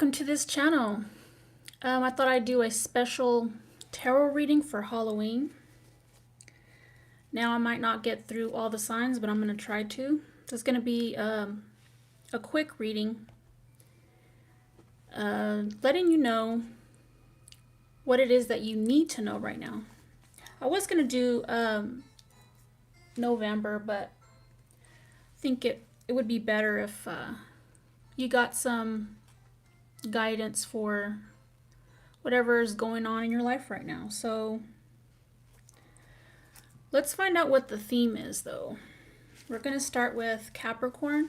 welcome to this channel. I thought I'd do a special tarot reading for Halloween. Now I might not get through all the signs, but I'm going to try to. So it's going to be a quick reading, letting you know what it is that you need to know right now. I was going to do November, but I think it would be better if you got some guidance for whatever is going on in your life right now. So let's find out what the theme is, though. We're going to start with Capricorn.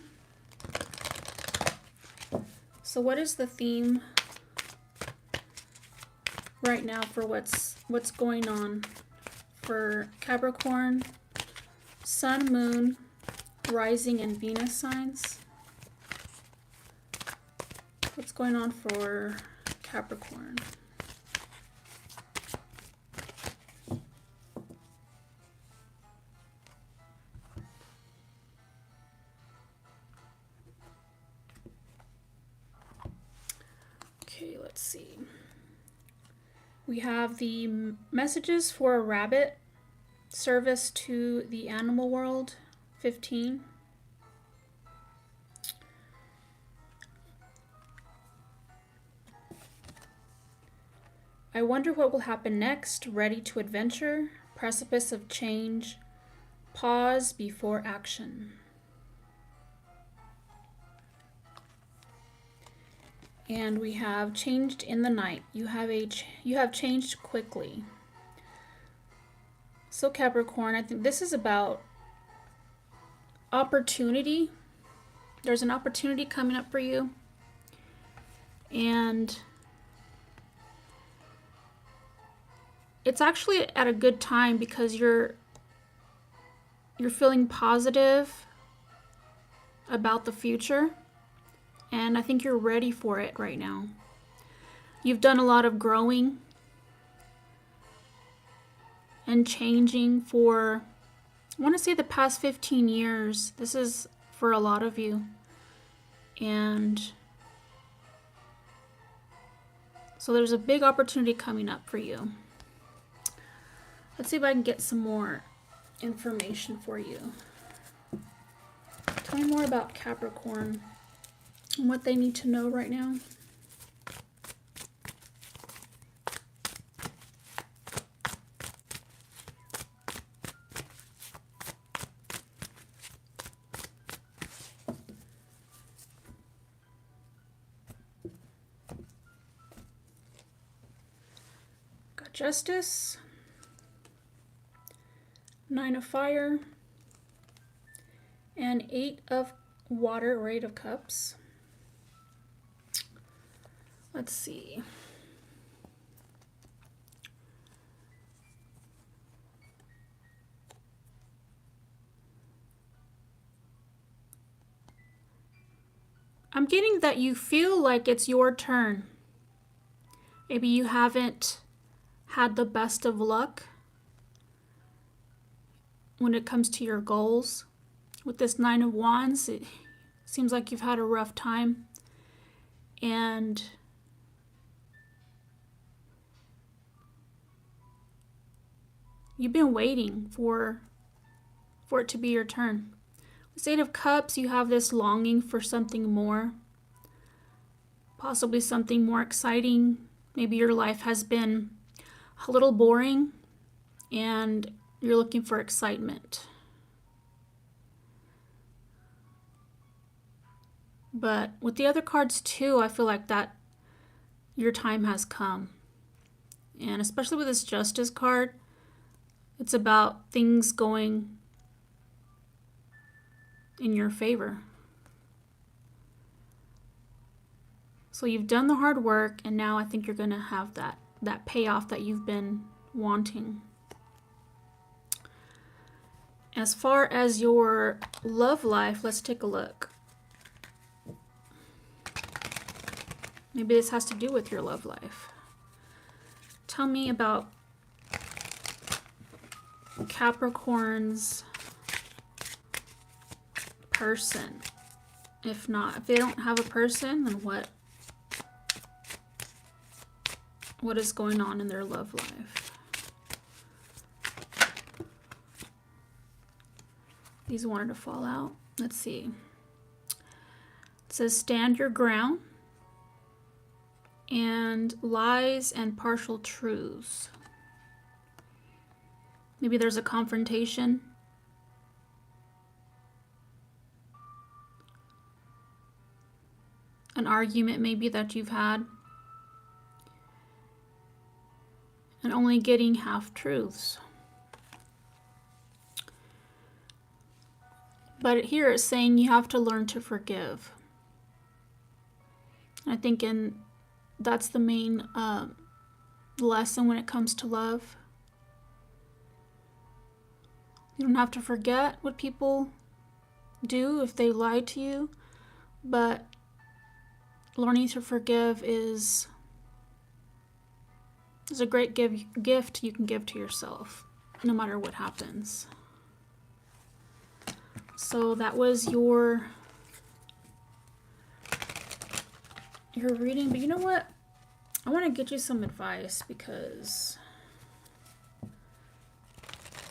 So what is the theme right now for what's going on for Capricorn, Sun, Moon, Rising, and Venus signs? What's going on for Capricorn? Okay, let's see. We have the messages for a rabbit, service to the animal world, 15. I wonder what will happen next, ready to adventure, precipice of change, pause before action. And we have changed in the night. You have changed quickly. So Capricorn, I think this is about opportunity. There's an opportunity coming up for you. And it's actually at a good time because you're feeling positive about the future, and I think you're ready for it right now. You've done a lot of growing and changing for, I want to say, the past 15 years. This is for a lot of you. And so there's a big opportunity coming up for you. Let's see if I can get some more information for you. Tell me more about Capricorn and what they need to know right now. Got Justice, Nine of Fire, and Eight of Water or Eight of Cups. Let's see. I'm getting that you feel like it's your turn. Maybe you haven't had the best of luck when it comes to your goals. With this Nine of Wands, it seems like you've had a rough time, and you've been waiting for it to be your turn. With Eight of Cups, you have this longing for something more, possibly something more exciting. Maybe your life has been a little boring and you're looking for excitement. But with the other cards too, I feel like that your time has come. And especially with this Justice card, it's about things going in your favor. So you've done the hard work, and now I think you're going to have that payoff that you've been wanting. As far as your love life, let's take a look. Maybe this has to do with your love life. Tell me about Capricorn's person. If they don't have a person, then what what is going on in their love life. These wanted to fall out. Let's see. It says stand your ground and lies and partial truths. Maybe there's a confrontation. An argument maybe that you've had. And only getting half truths. But here it's saying you have to learn to forgive. I think that's the main lesson when it comes to love. You don't have to forget what people do if they lie to you, but learning to forgive is a great gift you can give to yourself, no matter what happens. So that was your reading, but you know what? I want to get you some advice because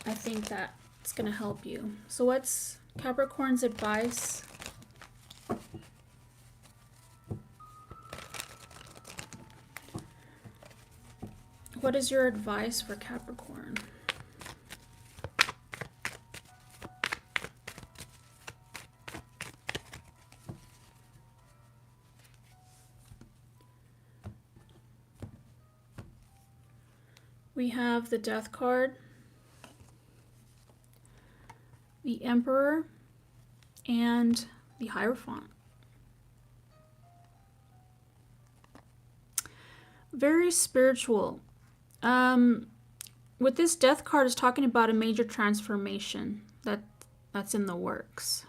I think that it's going to help you. So what's Capricorn's advice? What is your advice for Capricorn? We have the Death card, the Emperor, and the Hierophant. Very spiritual. With this Death card is talking about a major transformation that's in the works.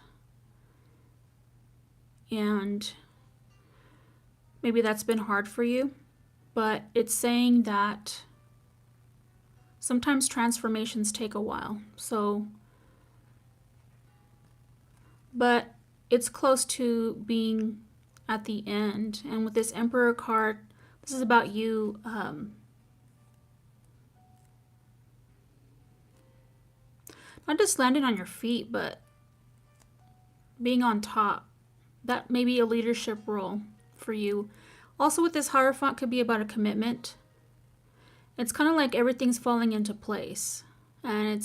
And maybe that's been hard for you, but it's saying that sometimes transformations take a while. So, but it's close to being at the end. And with this Emperor card, this is about you not just landing on your feet, but being on top. That may be a leadership role for you. Also with this Hierophant could be about a commitment. It's kind of like everything's falling into place. And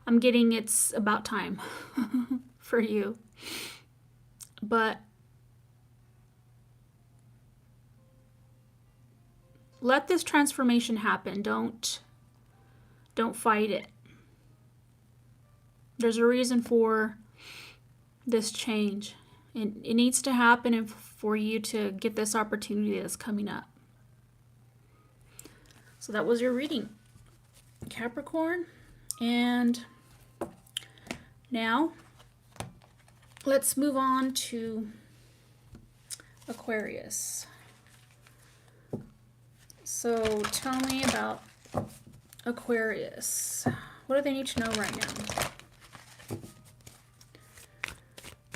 I'm getting it's about time for you. But let this transformation happen. Don't fight it. There's a reason for this change. It needs to happen and for you to get this opportunity that's coming up. So that was your reading, Capricorn. And now let's move on to Aquarius. So tell me about Aquarius. What do they need to know right now?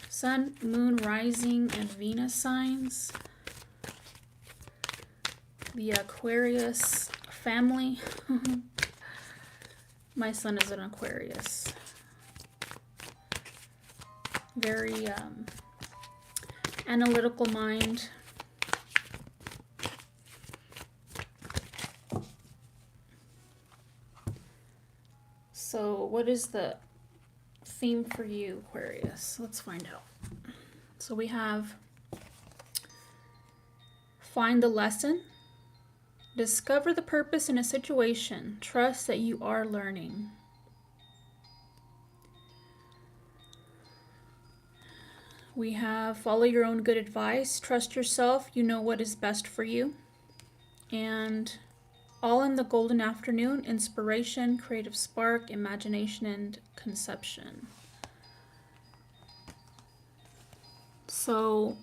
Sun, Moon, Rising, and Venus signs. The Aquarius family. My son is an Aquarius. Very analytical mind. So what is the theme for you, Aquarius? Let's find out. So we have find the lesson. Discover the purpose in a situation. Trust that you are learning. We have follow your own good advice. Trust yourself. You know what is best for you. And all in the golden afternoon. Inspiration, creative spark, imagination, and conception. So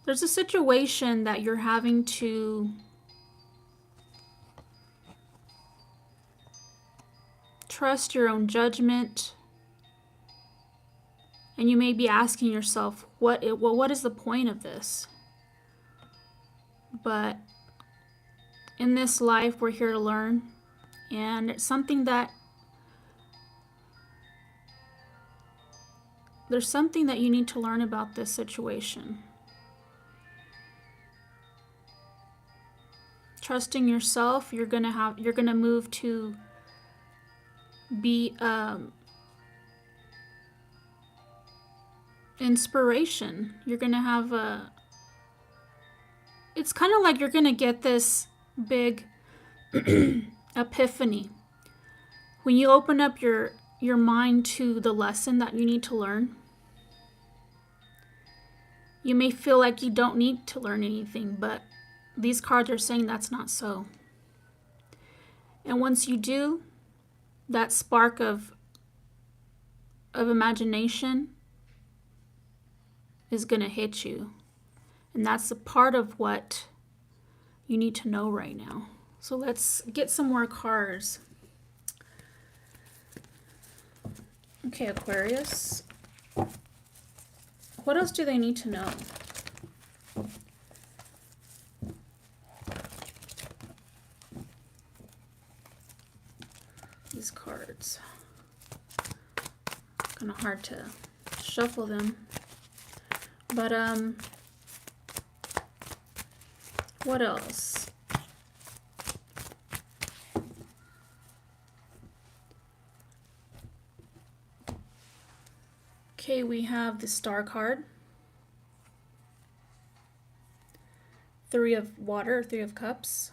there's a situation that you're having to trust your own judgment. And you may be asking yourself, what is the point of this? but in this life, we're here to learn. And it's something that there's something that you need to learn about this situation. Trusting yourself, you're gonna move to be inspiration. You're gonna have it's kind of like you're gonna get this big epiphany when you open up your mind to the lesson that you need to learn. You may feel like you don't need to learn anything, but these cards are saying that's not so. And once you do, that spark of imagination is going to hit you. And that's a part of what you need to know right now. So let's get some more cards. Okay, Aquarius. What else do they need to know? These cards. Kind of hard to shuffle them. But what else? Okay, we have the Star card. 3 of water, 3 of cups.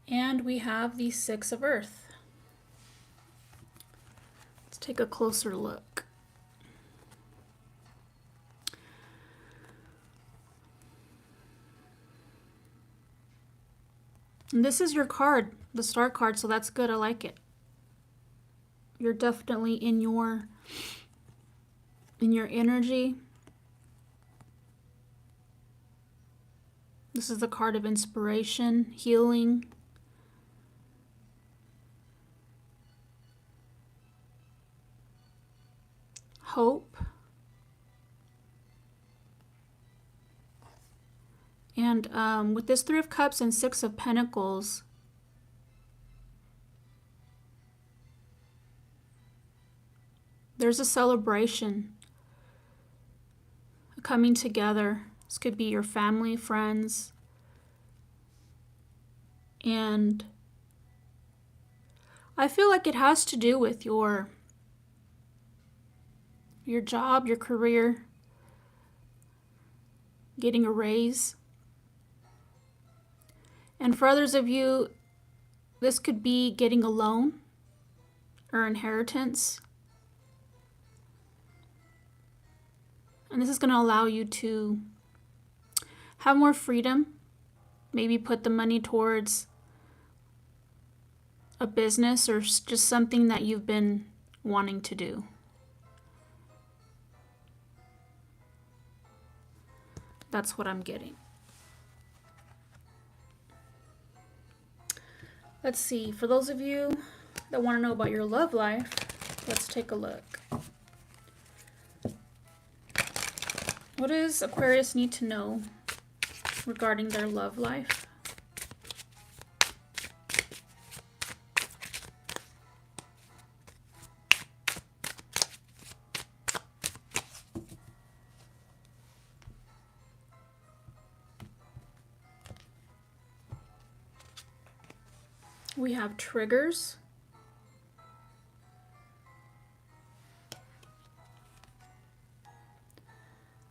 And we have the 6 of earth. Let's take a closer look. And this is your card, the Star card, so that's good. I like it. You're definitely in your energy. This is the card of inspiration, healing. Hope. And with this 3 of Cups and 6 of Pentacles, there's a celebration, coming together. This could be your family, friends, and I feel like it has to do with your job, your career, getting a raise. And for others of you, this could be getting a loan or inheritance. And this is going to allow you to have more freedom, maybe put the money towards a business or just something that you've been wanting to do. That's what I'm getting. Let's see, for those of you that want to know about your love life, let's take a look. What does Aquarius need to know regarding their love life? We have triggers.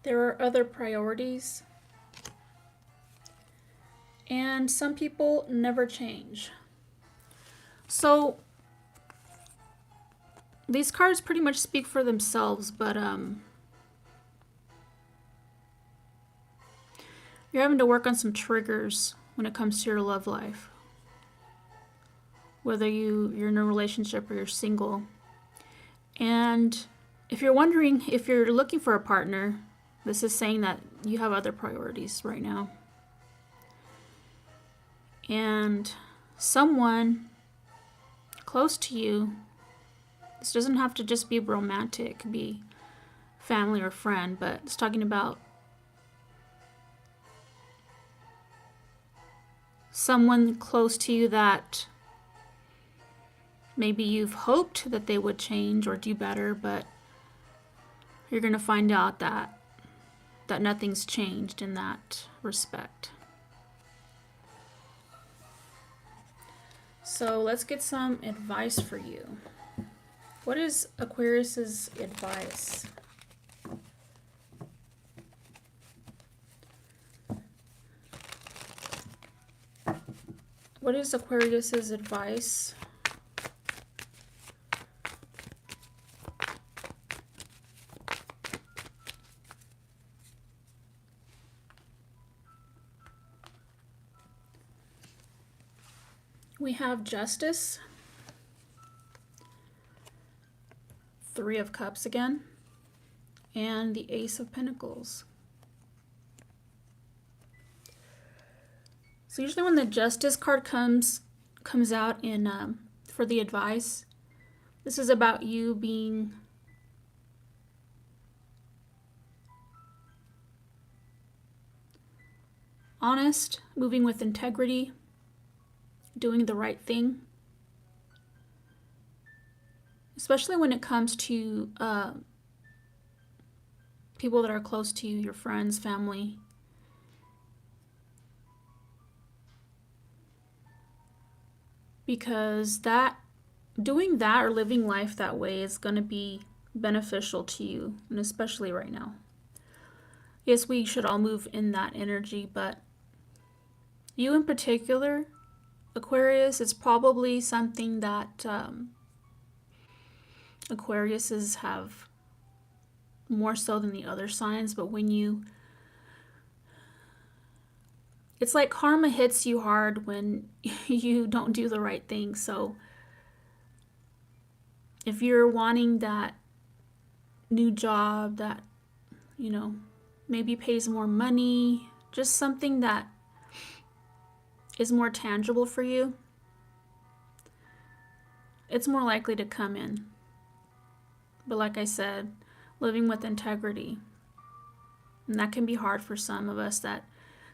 There are other priorities. And some people never change. So these cards pretty much speak for themselves, but you're having to work on some triggers when it comes to your love life. Whether you're in a relationship or you're single. And if you're wondering if you're looking for a partner, this is saying that you have other priorities right now. And someone close to you, this doesn't have to just be romantic, it could be family or friend, but it's talking about someone close to you that maybe you've hoped that they would change or do better, but you're going to find out that nothing's changed in that respect. So let's get some advice for you. What is Aquarius's advice? What is Aquarius's advice? We have Justice, Three of Cups again, and the Ace of Pentacles. So usually when the Justice card comes out in for the advice, this is about you being honest, moving with integrity, doing the right thing. Especially when it comes to people that are close to you, your friends, family. Because doing that or living life that way is going to be beneficial to you, and especially right now. Yes, we should all move in that energy, but you in particular, Aquarius, is probably something that Aquariuses have more so than the other signs, but it's like karma hits you hard when you don't do the right thing. So if you're wanting that new job that, maybe pays more money, just something that is more tangible for you, it's more likely to come in. But like I said, living with integrity. And that can be hard for some of us that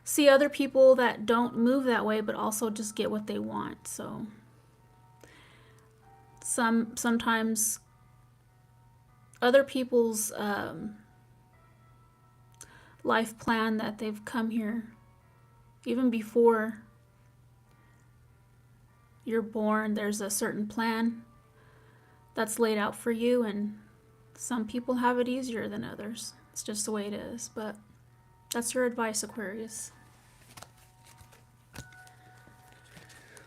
see other people that don't move that way, but also just get what they want. So sometimes other people's life plan that they've come here, even before you're born, there's a certain plan that's laid out for you, and some people have it easier than others. It's just the way it is. But that's your advice, Aquarius.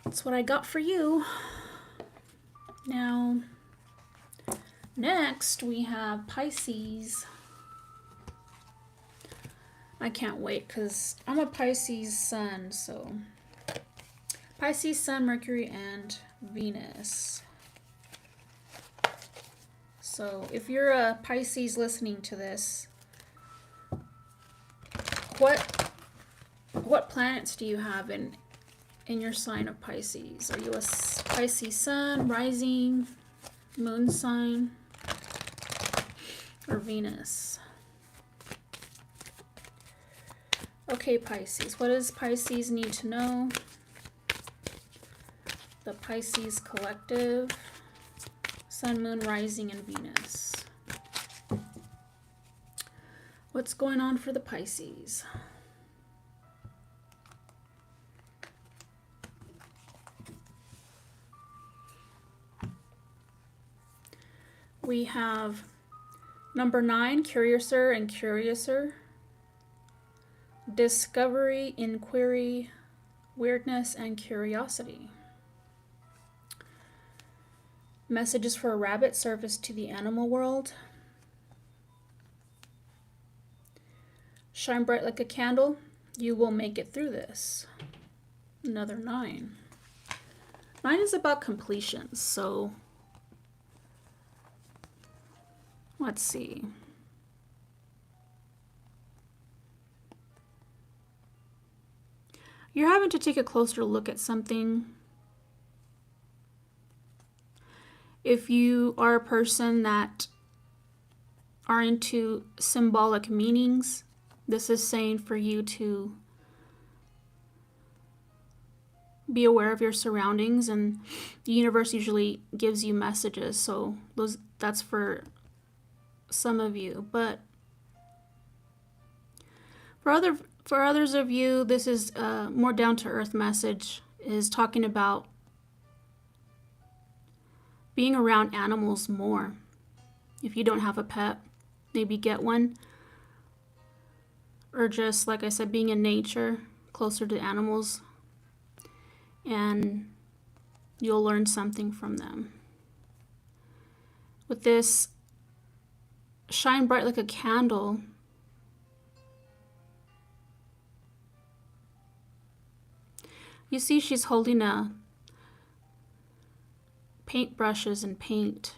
That's what I got for you. Now, next we have Pisces. I can't wait because I'm a Pisces sun, so Pisces sun, Mercury, and Venus. So if you're a Pisces listening to this, what planets do you have in your sign of Pisces? Are you a Pisces sun, rising, moon sign, or Venus? Okay, Pisces. What does Pisces need to know? The Pisces collective, sun, moon, rising, and Venus. What's going on for the Pisces? We have number 9, Curiouser and Curiouser. Discovery, inquiry, weirdness, and curiosity. Messages for a rabbit surface to the animal world. Shine bright like a candle. You will make it through this. Another 9. 9 is about completion, so let's see. You're having to take a closer look at something. If you are a person that are into symbolic meanings, this is saying for you to be aware of your surroundings, and the universe usually gives you messages. So that's for some of you, but for others of you, this is a more down-to-earth message, is talking about being around animals more. If you don't have a pet, maybe get one. Or just, like I said, being in nature, closer to animals. And you'll learn something from them. With this, shine bright like a candle. You see she's holding a paintbrushes and paint.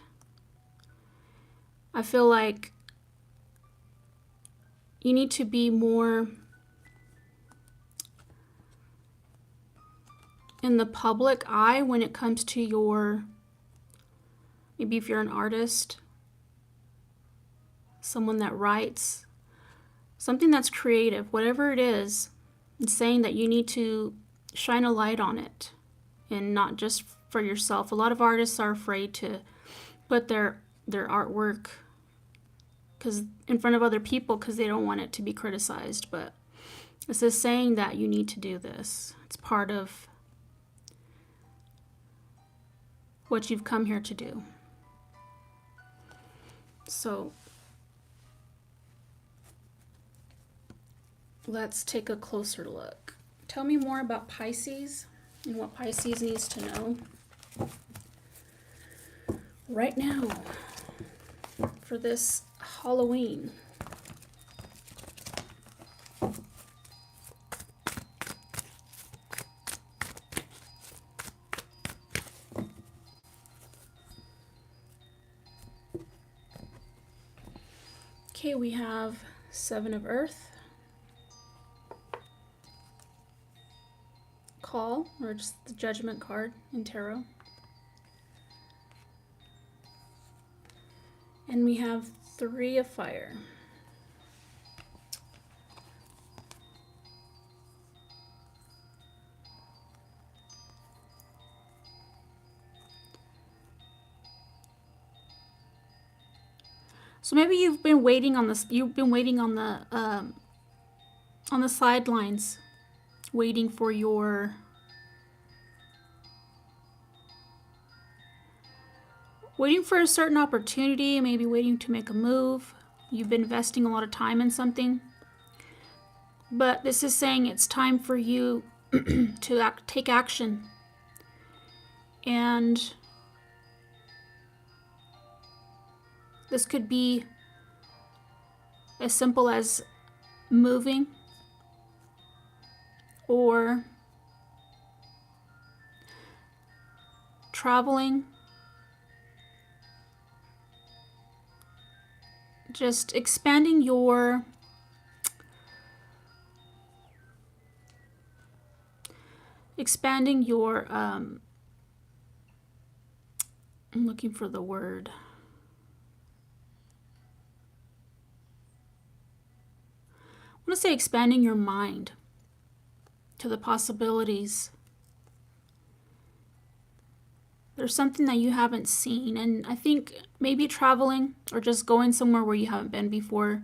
I feel like you need to be more in the public eye when it comes to your, maybe if you're an artist, someone that writes, something that's creative, whatever it is, it's saying that you need to shine a light on it and not just for yourself. A lot of artists are afraid to put their artwork in front of other people because they don't want it to be criticized. But this is saying that you need to do this. It's part of what you've come here to do. So let's take a closer look. Tell me more about Pisces and what Pisces needs to know right now for this Halloween. Okay, we have Seven of Earth, Call, or just the Judgment card in Tarot. And we have Three of Fire. So maybe you've been waiting on this. You've been waiting on the sidelines, waiting for a certain opportunity, maybe waiting to make a move. You've been investing a lot of time in something. But this is saying it's time for you to take action. And this could be as simple as moving or traveling. Just expanding your I'm looking for the word. I want to say expanding your mind to the possibilities. There's something that you haven't seen, and I think maybe traveling or just going somewhere where you haven't been before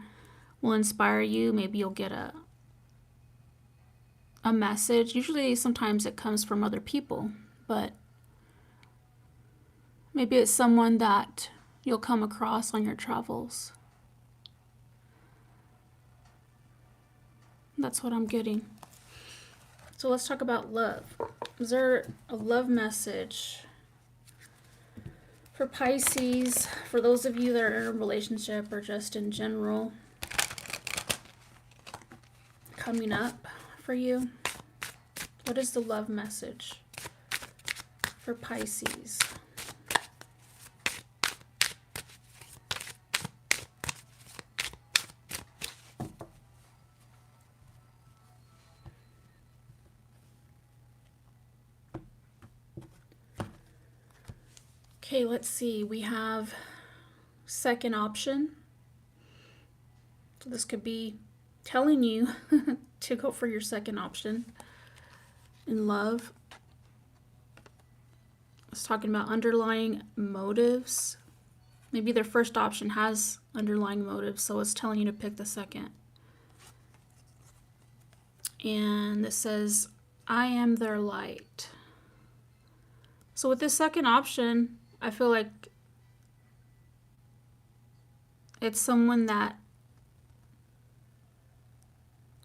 will inspire you. Maybe you'll get a message. Usually, sometimes it comes from other people, but maybe it's someone that you'll come across on your travels. That's what I'm getting. So let's talk about love. Is there a love message for Pisces, for those of you that are in a relationship or just in general, coming up for you? What is the love message for Pisces? Okay, let's see. We have second option. So this could be telling you to go for your second option in love. It's talking about underlying motives. Maybe their first option has underlying motives, so it's telling you to pick the second. And this says, I am their light. So with this second option, I feel like it's someone that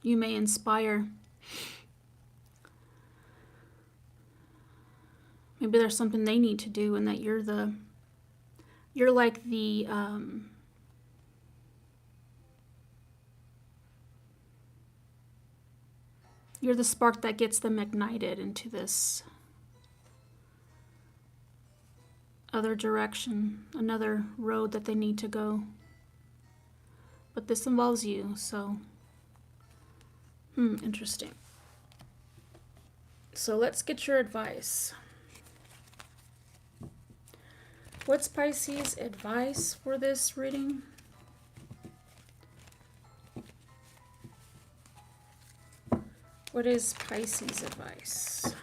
you may inspire. Maybe there's something they need to do, and that you're like the you're the spark that gets them ignited into this other direction, another road that they need to go. But this involves you, so interesting. So let's get your advice. What's Pisces' advice for this reading? What is Pisces' advice?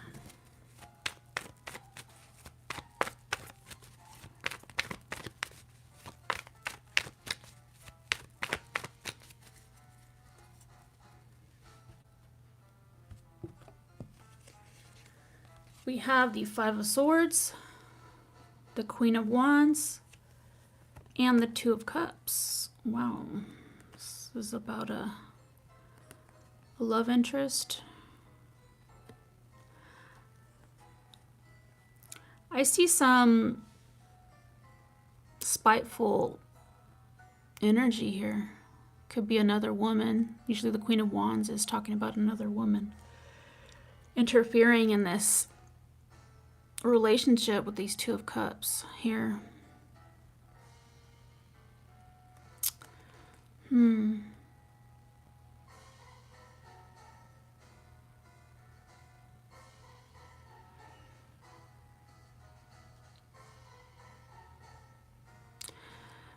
We have the Five of Swords, the Queen of Wands, and the Two of Cups. Wow. This is about a love interest. I see some spiteful energy here. Could be another woman. Usually the Queen of Wands is talking about another woman interfering in this relationship with these Two of Cups here.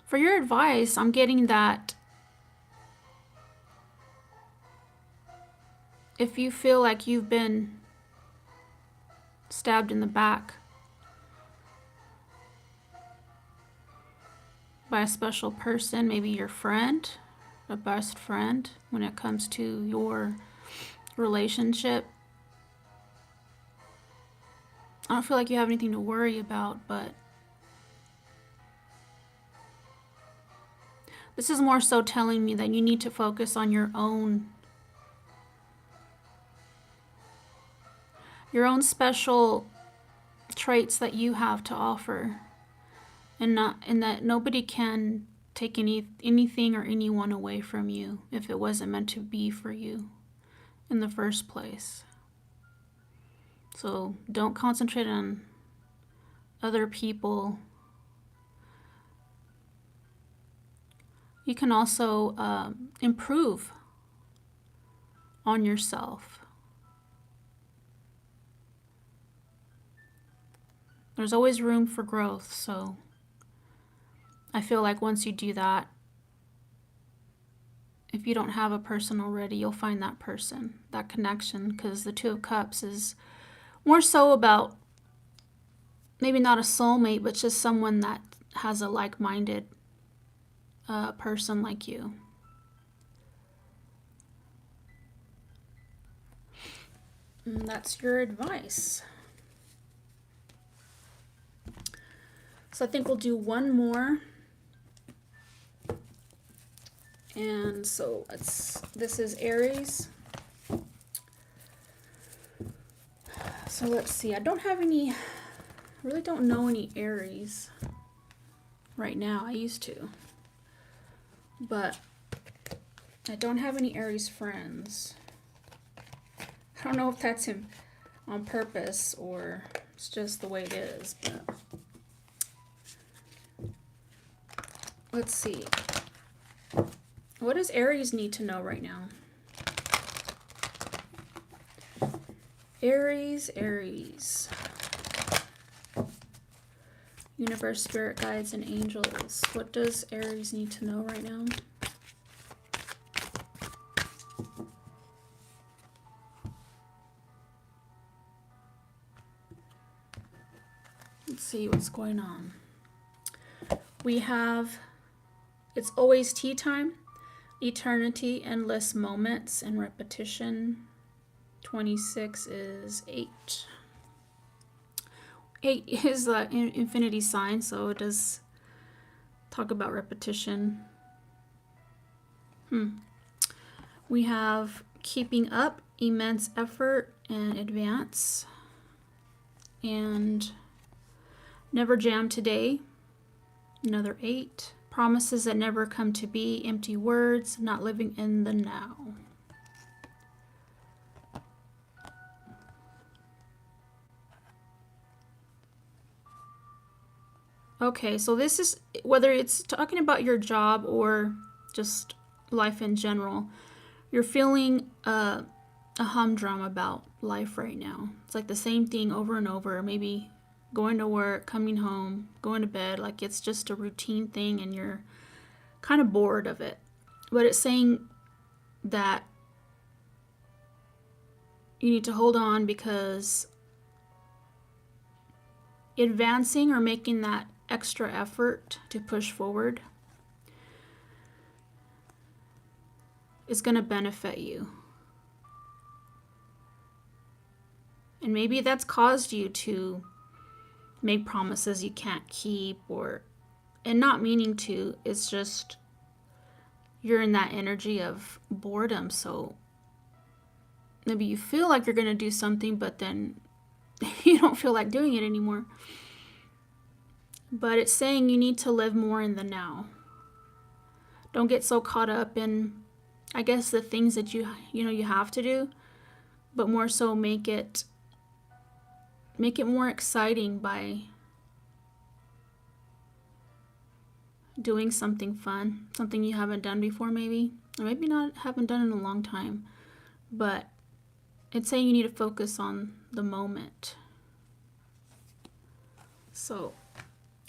For your advice, I'm getting that if you feel like you've been stabbed in the back by a special person, maybe your friend, a best friend, when it comes to your relationship, I don't feel like you have anything to worry about, but this is more so telling me that you need to focus on your own special traits that you have to offer, and that nobody can take anything or anyone away from you if it wasn't meant to be for you in the first place. So don't concentrate on other people. You can also improve on yourself. There's always room for growth, so I feel like once you do that, if you don't have a person already, you'll find that person, that connection, because the Two of Cups is more so about maybe not a soulmate, but just someone that has a like-minded person like you. And that's your advice. So I think we'll do one more. And so this is Aries. So let's see, I really don't know any Aries right now. I used to, but I don't have any Aries friends. I don't know if that's on purpose or it's just the way it is, but let's see. What does Aries need to know right now? Aries. Universe, spirit guides, and angels. What does Aries need to know right now? Let's see what's going on. We have, it's always tea time, eternity, endless moments, and repetition. 26 is 8. 8 is the infinity sign, so it does talk about repetition. We have keeping up, immense effort, and advance. And never jam today, another 8. Promises that never come to be, empty words, not living in the now. Okay, so this is, whether it's talking about your job or just life in general, you're feeling a humdrum about life right now. It's like the same thing over and over, maybe going to work, coming home, going to bed, like it's just a routine thing and you're kind of bored of it. But it's saying that you need to hold on, because advancing or making that extra effort to push forward is going to benefit you. And maybe that's caused you to make promises you can't keep, and not meaning to, it's just you're in that energy of boredom. So maybe you feel like you're going to do something, but then you don't feel like doing it anymore. But it's saying you need to live more in the now. Don't get so caught up in, I guess, the things that you have to do, but more so make it more exciting by doing something fun, something you haven't done before maybe, or maybe not haven't done in a long time. But it's saying you need to focus on the moment. So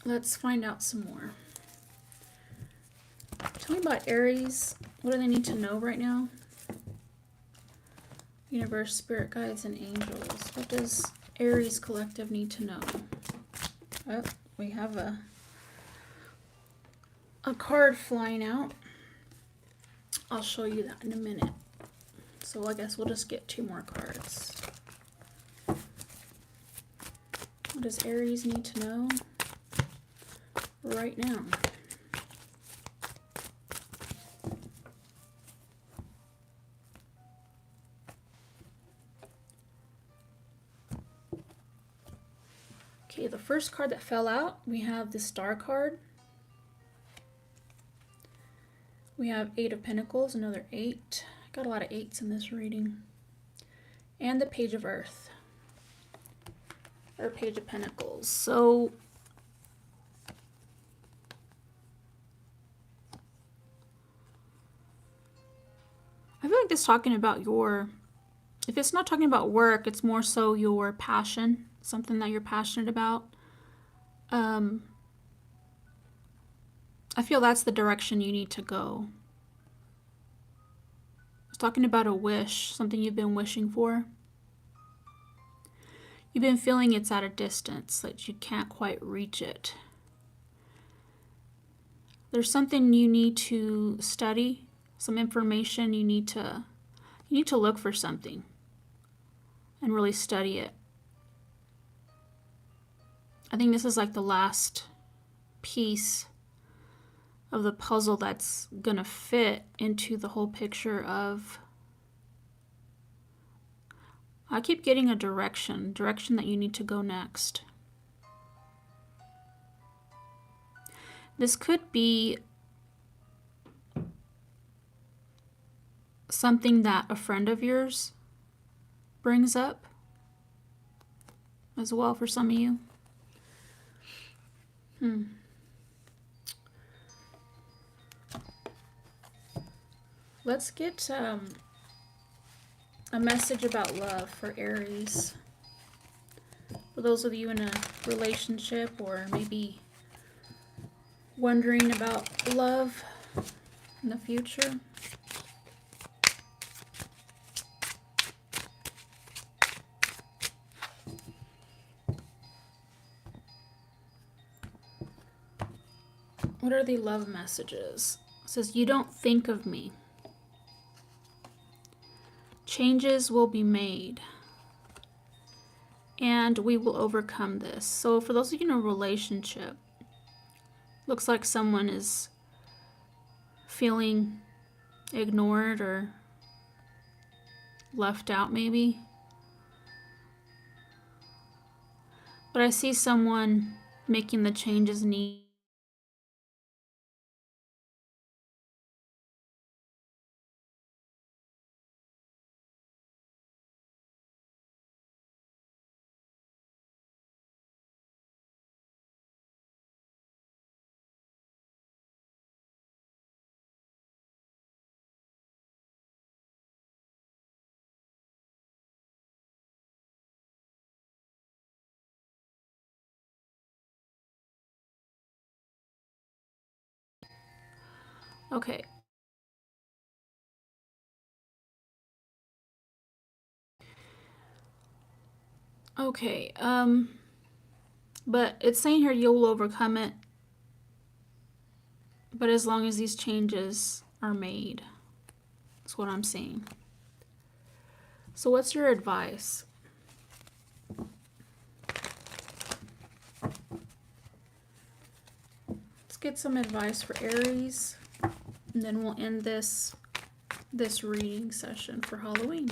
let's find out some more. Tell me about Aries. What do they need to know right now? Universe, spirit guides, and angels. What does Aries collective need to know? Oh, we have a card flying out. I'll show you that in a minute. So I guess we'll just get 2 more cards. What does Aries need to know right now? Okay, the first card that fell out, we have the Star card. We have 8 of Pentacles, another 8. Got a lot of 8s in this reading. And the Page of Earth, or Page of Pentacles. So I feel like this is talking about your, if it's not talking about work, it's more so your passion, something that you're passionate about. I feel that's the direction you need to go. It's talking about a wish, something you've been wishing for. You've been feeling it's at a distance, that you can't quite reach it. There's something you need to study, some information you need to look for something and really study it. I think this is like the last piece of the puzzle that's gonna fit into the whole picture of, I keep getting a direction that you need to go next. This could be something that a friend of yours brings up as well for some of you. Let's get a message about love for Aries. For those of you in a relationship, or maybe wondering about love in the future. What are the love messages? It says, you don't think of me. Changes will be made. And we will overcome this. So for those of you in a relationship, looks like someone is feeling ignored or left out maybe. But I see someone making the changes needed. Okay. Okay, but it's saying here you'll overcome it, but as long as these changes are made. That's what I'm seeing. So what's your advice? Let's get some advice for Aries, and then we'll end this reading session for Halloween.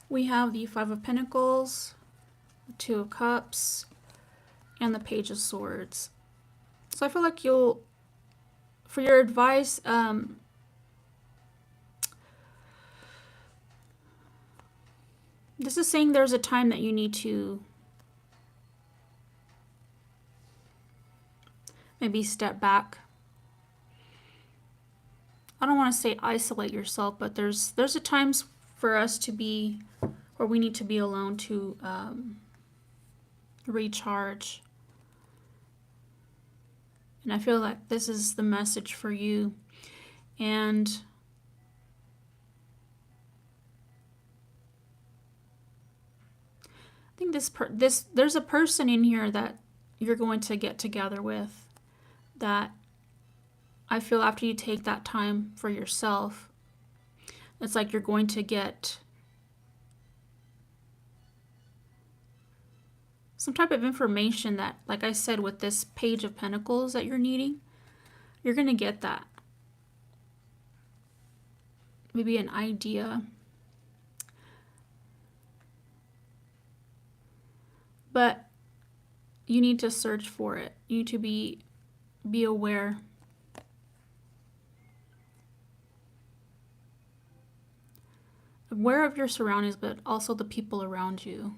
We have the Five of Pentacles, the Two of Cups, and the Page of Swords. So I feel like you'll, for your advice, this is saying there's a time that you need to maybe step back. I don't want to say isolate yourself, but there's a times for us to be, or we need to be alone to recharge. And I feel like this is the message for you. And I think there's a person in here that you're going to get together with, that I feel after you take that time for yourself, it's like you're going to get some type of information that, like I said, with this Page of Pentacles that you're needing, you're going to get that. Maybe an idea. But you need to search for it. You need to be aware. Aware of your surroundings, but also the people around you.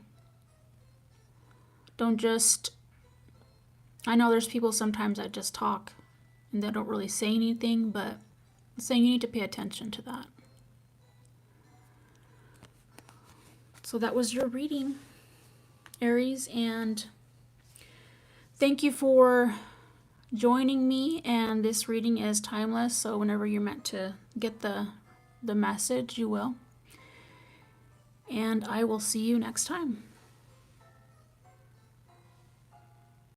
Don't just, I know there's people sometimes that just talk and they don't really say anything, but I'm saying you need to pay attention to that. So that was your reading, Aries, and thank you for joining me. And this reading is timeless, so whenever you're meant to get the message, you will. And I will see you next time.